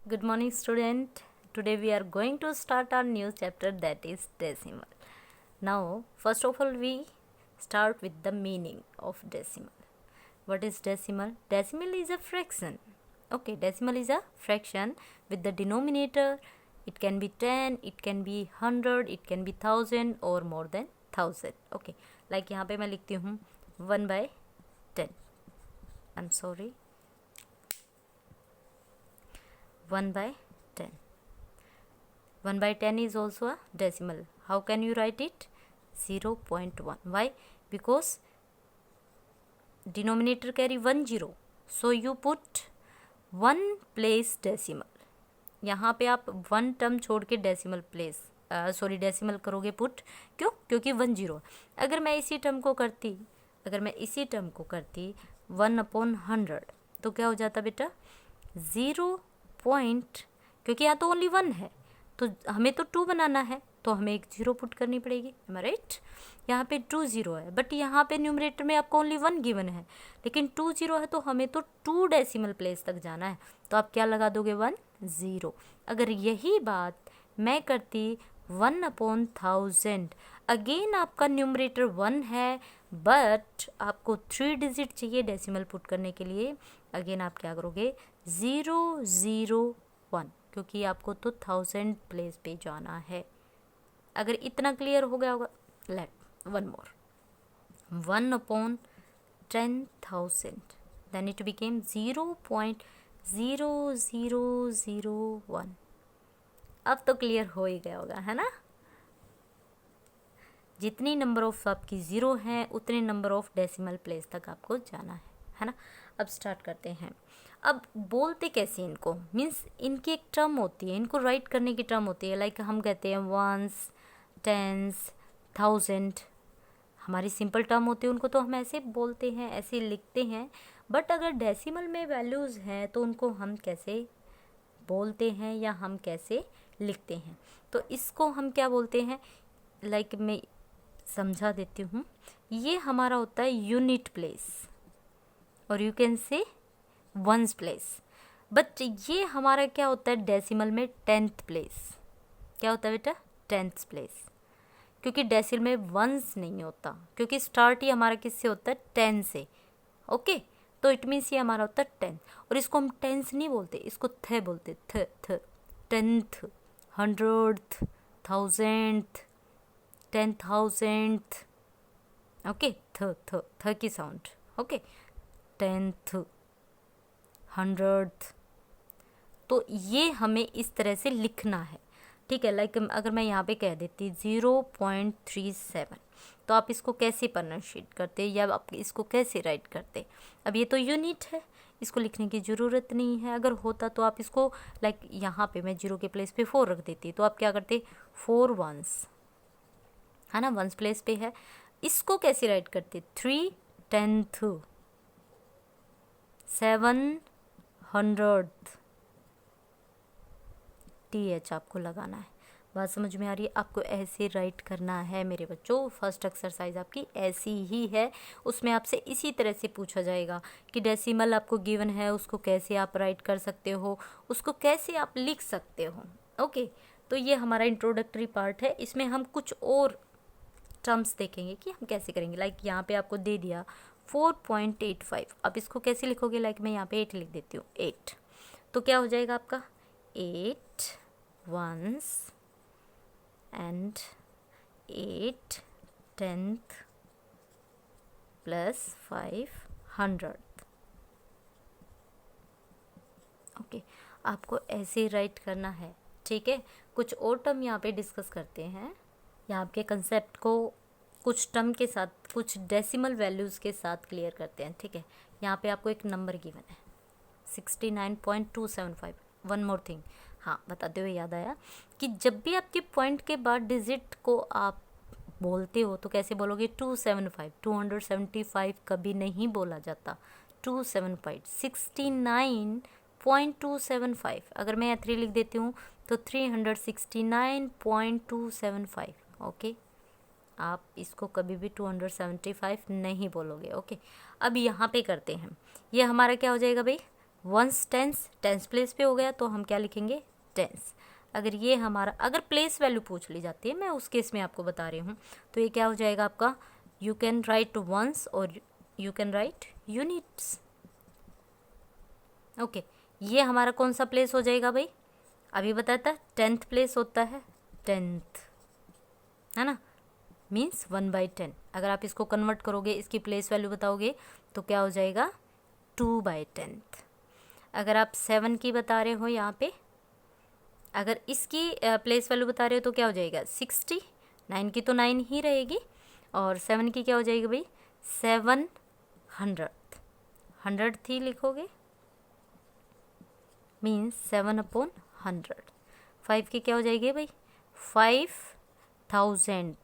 Good morning, student. Today we are going to start our new chapter, that is decimal. Now, first of all, we start with the meaning of decimal. What is decimal? Decimal is a fraction. Okay, decimal is a fraction with the denominator. It can be 10, it can be 100, it can be 1000 or more than 1000. Okay, like यहाँ पे मैं लिखती हूँ 1/10. I'm sorry, 1/10. 1/10 is also a decimal. How can you write it? 0.1. Why? Because denominator carry 1 0. So you put 1 place decimal. यहाँ पे आप 1 term छोड़ के डेसिमल प्लेस डेसिमल करोगे पुट. क्यों? क्योंकि 1 0. अगर मैं इसी टर्म को करती 1/100 तो क्या हो जाता बेटा? 0 पॉइंट, क्योंकि यहाँ तो ओनली 1 है तो हमें तो 2 बनाना है तो हमें एक 0 पुट करनी पड़ेगी. एम आई राइट? यहाँ पे 2 0 है बट यहाँ पे न्यूमरेटर में आपको ओनली 1 गिवन है, लेकिन 2 0 है तो हमें तो 2 डेसिमल प्लेस तक जाना है. तो आप क्या लगा दोगे? 1 0. अगर यही बात मैं करती 1/1000, अगेन आपका न्यूमरेटर 1 है बट आपको 3 डिजिट चाहिए डेसिमल पुट करने के लिए. अगेन आप क्या करोगे? 0 0 1, क्योंकि आपको तो 1000 प्लेस पे जाना है. अगर इतना क्लियर हो गया होगा, let one more. 1/10,000, then it became 0.0001. अब तो क्लियर हो ही गया होगा, है ना? जितनी नंबर ऑफ आपकी ज़ीरो हैं उतने नंबर ऑफ डेसिमल प्लेस तक आपको जाना है ना? अब स्टार्ट करते हैं. अब बोलते कैसे इनको? मीन्स इनकी एक टर्म होती है, इनको राइट करने की टर्म होती है. लाइक हम कहते हैं वंस, टेंस, 1000. हमारी सिंपल टर्म होती है, उनको तो हम ऐसे बोलते हैं, ऐसे लिखते हैं. बट अगर डेसिमल में वैल्यूज़ हैं तो उनको हम कैसे बोलते हैं या हम कैसे लिखते हैं? तो इसको हम क्या बोलते हैं? लाइक मैं समझा देती हूँ. ये हमारा होता है यूनिट प्लेस और you can say ones place. But ये हमारा क्या होता है डेसिमल में? 10th place. क्या होता है बेटा? 10th place. क्योंकि डेसिमल में वंस नहीं होता, क्योंकि स्टार्ट ही हमारा किससे होता है? 10 से. ओके, तो इट मीन्स ये हमारा होता है 10. और इसको हम टेंस नहीं बोलते, इसको थे बोलते. थ थ 10th, 100th, 1000th, 10,000th. Okay, थ की साउंड. Okay, 10th, 100th. तो ये हमें इस तरह से लिखना है. ठीक है, लाइक अगर मैं यहाँ पे कह देती 0.37 तो आप इसको कैसे प्रोनाउंशिएट करते या आप इसको कैसे राइट करते? अब ये तो यूनिट है, इसको लिखने की ज़रूरत नहीं है. अगर होता तो आप इसको लाइक यहाँ पे मैं 0 के प्लेस पे 4 रख देती, तो आप क्या करते? 4 वंस, है ना? वंस प्लेस पे है. इसको कैसे राइट करते? 3 10th, 700th. TH आपको लगाना है. बात समझ में आ रही है? आपको ऐसे राइट करना है मेरे बच्चों. फर्स्ट एक्सरसाइज आपकी ऐसी ही है. उसमें आपसे इसी तरह से पूछा जाएगा कि डेसिमल आपको गिवन है, उसको कैसे आप राइट कर सकते हो, उसको कैसे आप लिख सकते हो. ओके, तो ये हमारा इंट्रोडक्टरी पार्ट है. इसमें हम कुछ और टर्म्स देखेंगे कि हम कैसे करेंगे. लाइक यहाँ पे आपको दे दिया 4.85. अब इसको कैसे लिखोगे? लाइक मैं यहाँ पे 8 लिख देती हूँ. 8 तो क्या हो जाएगा आपका? 8 ones and 8 10th plus 500th. Okay, आपको ऐसे राइट करना है. ठीक है, कुछ और टर्म यहाँ पे डिस्कस करते हैं. यहाँ के कंसेप्ट को कुछ टर्म के साथ, कुछ डेसिमल वैल्यूज़ के साथ क्लियर करते हैं. ठीक है, यहाँ पे आपको एक नंबर गिवन है 69.275. वन मोर थिंग, हाँ बताते हुए याद आया कि जब भी आपके पॉइंट के बाद डिजिट को आप बोलते हो तो कैसे बोलोगे? 275. 275 कभी नहीं बोला जाता. 275 69.275. अगर मैं 3 लिख देती हूँ तो 369.275. ओके, आप इसको कभी भी 275 नहीं बोलोगे. ओके, अब यहाँ पे करते हैं. ये हमारा क्या हो जाएगा भाई? वंस टेंस, टेंस प्लेस पे हो गया तो हम क्या लिखेंगे, टेंस। अगर ये हमारा, अगर प्लेस वैल्यू पूछ ली जाती है, मैं उस केस में आपको बता रही हूँ, तो ये क्या हो जाएगा आपका, यू कैन राइट वंस और you can write units. Okay, ये हमारा कौन सा प्लेस हो जाएगा भाई, अभी बताया था 10th प्लेस होता है, 10th, है ना, मीन्स 1/10। अगर आप इसको कन्वर्ट करोगे, इसकी प्लेस वैल्यू बताओगे तो क्या हो जाएगा, 2/10। अगर आप 7 की बता रहे हो यहाँ पे, अगर इसकी प्लेस वैल्यू बता रहे हो तो क्या हो जाएगा, 60। 9 की तो 9 ही रहेगी, और 7 की क्या हो जाएगी भाई, 700, 100 ही लिखोगे, मीन्स 7/100। 5 की क्या हो जाएगी भाई, 5000,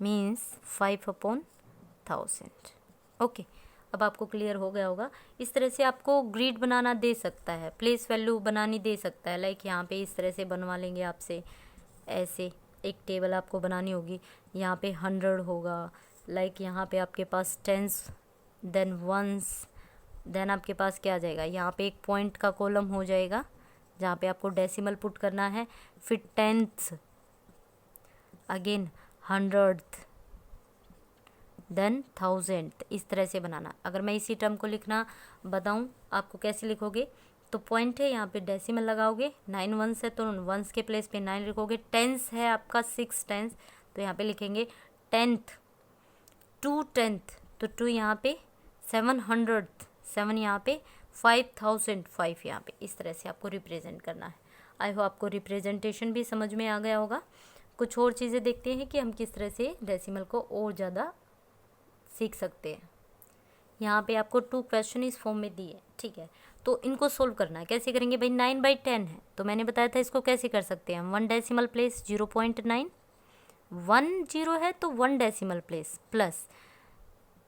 मीन्स 5/1000। ओके, अब आपको क्लियर हो गया होगा। इस तरह से आपको ग्रिड बनाना दे सकता है, प्लेस वैल्यू बनानी दे सकता है। लाइक यहाँ पे इस तरह से बनवा लेंगे आपसे, ऐसे एक टेबल आपको बनानी होगी, यहाँ पे 100 होगा, लाइक यहाँ पे आपके पास टेंस, देन वंस, देन आपके पास क्या आ जाएगा, यहाँ पे एक पॉइंट का कॉलम हो जाएगा जहाँ पे आपको डेसिमल पुट करना है, फिर 10th, again 100th, then 1000th, इस तरह से बनाना। अगर मैं इसी टर्म को लिखना बताऊं आपको कैसे लिखोगे, तो पॉइंट है यहाँ पे डेसिमल लगाओगे, 9 वंस है तो वंस के प्लेस पे 9 लिखोगे, टेंस है आपका 6 टेंस, तो यहाँ पे लिखेंगे 10th, 2 10th, तो 2 यहाँ पे, 700th, 7 यहाँ पे, 5000, 5 यहाँ पे, इस तरह से आपको रिप्रेजेंट करना है। आई होप आपको रिप्रेजेंटेशन भी समझ में आ गया होगा। कुछ और चीज़ें देखते हैं कि हम किस तरह से डेसिमल को और ज़्यादा सीख सकते हैं। यहाँ पे आपको 2 क्वेश्चन इस फॉर्म में दिए, ठीक है, तो इनको सोल्व करना है। कैसे करेंगे भाई, 9/10 है तो मैंने बताया था इसको कैसे कर सकते हैं हम, 1 डेसिमल प्लेस 0.9, 1 0 है तो 1 decimal place plus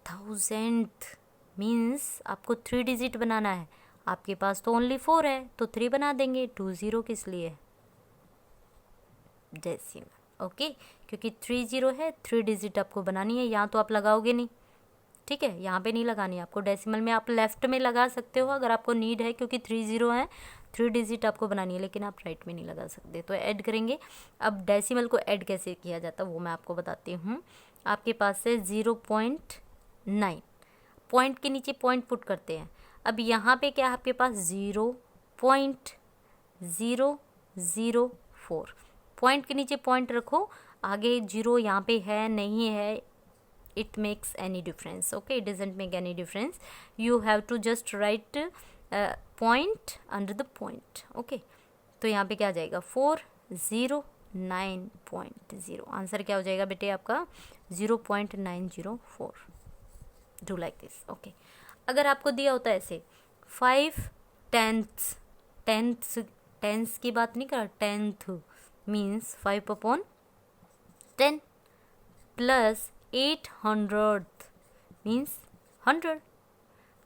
1000th, means आपको 3 डिजिट बनाना है। आपके पास तो ओनली 4 है तो 3 बना देंगे, 20 किस लिए, डेसिमल। ओके, क्योंकि 30 है, 3 डिजिट आपको बनानी है, यहाँ तो आप लगाओगे नहीं, ठीक है, यहाँ पे नहीं लगानी है आपको, डेसिमल में आप लेफ्ट में लगा सकते हो अगर आपको नीड है, क्योंकि 30 है, 3 डिजिट आपको बनानी है, लेकिन आप राइट में नहीं लगा सकते, तो ऐड करेंगे। अब डेसिमल को ऐड कैसे किया जाता है वो मैं आपको बताती हूँ। आपके पास है 0.9, पॉइंट के नीचे पॉइंट पुट करते हैं। अब यहाँ पे क्या है आपके पास, 0.004, पॉइंट के नीचे पॉइंट रखो, आगे 0 यहाँ पे है नहीं है, it makes any difference, okay, it doesn't make any difference, you have to just write point under the point, okay। तो यहाँ पे क्या आ जाएगा, 409.0, आंसर क्या हो जाएगा बेटे आपका 0.904, डू लाइक दिस, ओके। अगर आपको दिया होता है ऐसे 5 10ths, टेंस की बात नहीं कर, 10th means 5/10 plus 800th means 100,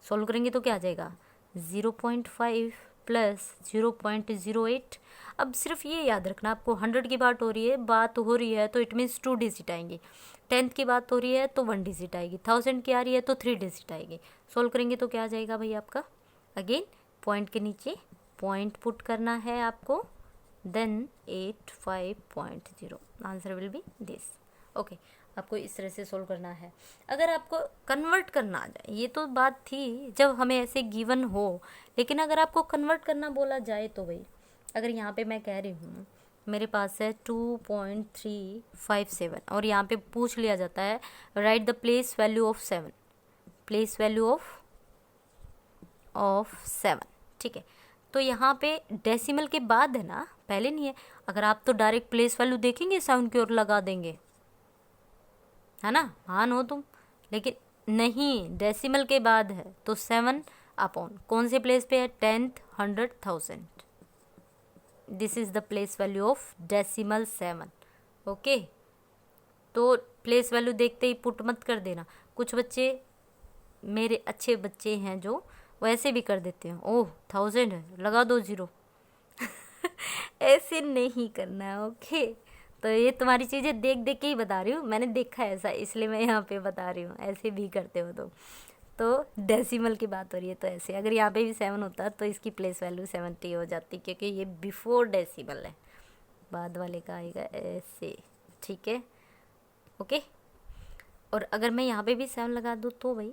solve करेंगे तो क्या आ जाएगा, 0.5 प्लस 0.08। अब सिर्फ ये याद रखना, आपको 100 की बात हो रही है तो इट मीन्स 2 डिजिट आएंगी, 10th की बात हो रही है तो 1 डिजिट आएगी, 1000 की आ रही है तो 3 डिजिट आएगी। सोल्व करेंगे तो क्या आ जाएगा भाई आपका, अगेन पॉइंट के नीचे पॉइंट पुट करना है आपको, then 85.0, answer will be this, okay. आपको इस तरह से सोल्व करना है। अगर आपको कन्वर्ट करना आ जाए, ये तो बात थी जब हमें ऐसे गिवन हो, लेकिन अगर आपको कन्वर्ट करना बोला जाए तो भाई, अगर यहाँ पे मैं कह रही हूँ मेरे पास है 2.357 और यहाँ पे पूछ लिया जाता है right the place value of 7, place value of 7, ठीक है, तो यहाँ पे डेसिमल के बाद है ना, पहले नहीं है। अगर आप तो डायरेक्ट प्लेस वैल्यू देखेंगे 7 की ओर लगा देंगे, है ना, हाँ नो तुम, लेकिन नहीं, डेसिमल के बाद है तो 7 अपॉन कौन से प्लेस पे है, 10th 100 1000, this is the place value of decimal 7, okay. तो प्लेस वैल्यू देखते ही पुट मत कर देना, कुछ बच्चे मेरे अच्छे बच्चे हैं जो वैसे भी कर देते हैं, ओह 1000 है लगा दो 0 ऐसे नहीं करना है, ओके। तो ये तुम्हारी चीज़ें देख देख के ही बता रही हूँ, मैंने देखा है ऐसा, इसलिए मैं यहाँ पे बता रही हूँ, ऐसे भी करते हो तो डेसिमल की बात हो रही है, तो ऐसे अगर यहाँ पे भी 7 होता तो इसकी प्लेस वैल्यू 70 हो जाती, क्योंकि ये बिफोर डेसिमल है, बाद वाले का आएगा ऐसे, ठीक है, ओके। और अगर मैं यहाँ पे भी 7 लगा दूँ तो भाई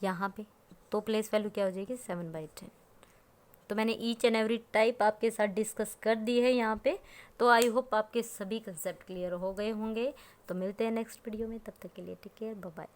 यहाँ पे तो प्लेस वैल्यू क्या हो जाएगी 7/10। तो मैंने ईच एंड एवरी टाइप आपके साथ डिस्कस कर दी है यहाँ पे। तो आई होप आपके सभी कंसेप्ट क्लियर हो गए होंगे। तो मिलते हैं नेक्स्ट वीडियो में, तब तक के लिए टेक केयर, बाय बाय।